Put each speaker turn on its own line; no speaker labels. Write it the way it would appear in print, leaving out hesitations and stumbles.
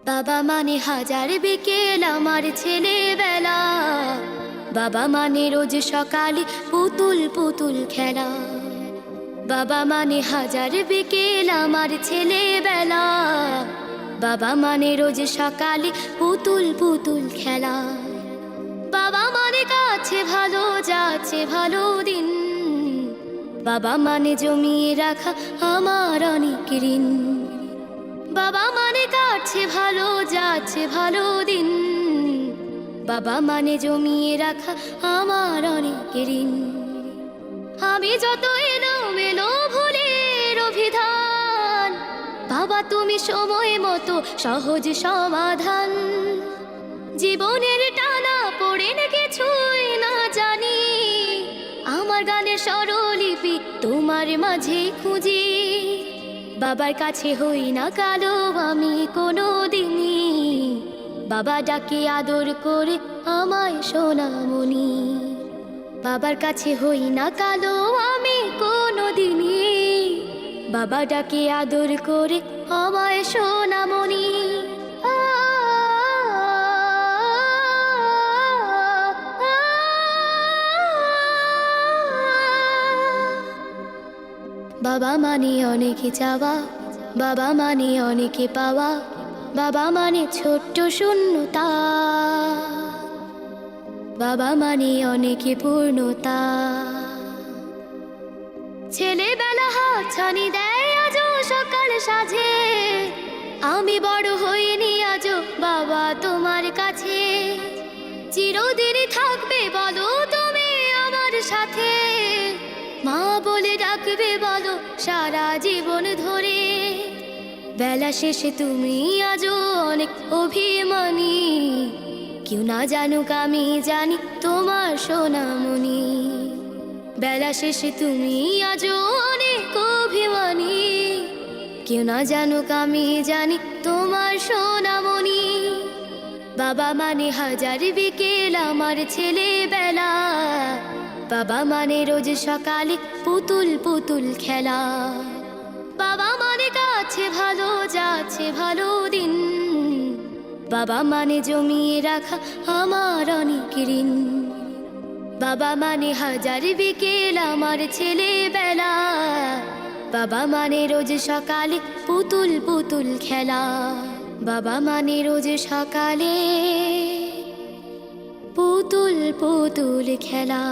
বাবা মানে হাজার বিকেল আমার ছেলেবেলা, বাবা মানে রোজ সকালে পুতুল পুতুল খেলা। বাবা মানে হাজার বিকেল আমার ছেলেবেলা, বাবা মানে রোজ সকালে পুতুল পুতুল খেলা। বাবা মানে কাছে ভালো যাচ্ছে ভালো দিন, বাবা মানে জমিয়ে রাখা আমার অনেক ঋণ। বাবা মানে কাটছে ভালো যাচ্ছে ভালো দিন, বাবা মানে জমিয়ে রাখা আমার অনেক ঋণ। আমি যত এলোমেলো ভুলের অভিধান, বাবা তুমি সময় মতো সহজ সমাধান। জীবনের টানা পড়ে না কিছুই না জানি, আমার গানের স্বরলিপি তোমার মাঝে খুঁজি। বাবার কাছে হই না কালো আমি কোনো দিনই, বাবা ডাকে আদর করে আমায় সোনামণি। বাবার কাছে হই না কালো আমি কোনো দিনই, বাবা ডাকে আদর করে আমায় সোনামণি। বাবা মানে অনেকে চাওয়া, বাবা মানে অনেকে পাওয়া, বাবা মানে ছোট্ট শূন্যতা, বাবা মানে অনেকে পূর্ণতা। ছেলেবেলা হাতছানি দেয় আজও সকাল সাজে, আমি বড় হইনি আজও বাবা তোমার কাছে। চিরদিনই থাকবে বলো তুমি আমার সাথে, মা বলে ডাকবে বলো সারা জীবন ধরে। বেলা শেষে তুমি আজও অনেক অভিমানী, কেউ না জানুক আমি জানি তোমার সোনামণি। বেলা শেষে তুমি আজও অনেক অভিমানী, কেউ না জানুক আমি জানি তোমার সোনামণি। বাবা মানে হাজার বিকেল আমার ছেলেবেলা, বাবা মানে রোজ সকালে পুতুল পুতুল খেলা। বাবা মানে কাছে ভালো যাচ্ছে ভালো দিন, বাবা মানে জমিয়ে রাখা আমার অনেক ঋণ। বাবা মানে হাজার বিকেল আমার ছেলেবেলা, বাবা মানে রোজ সকালে পুতুল পুতুল খেলা। বাবা মানে রোজ সকালে পুতুল পুতুল খেলা।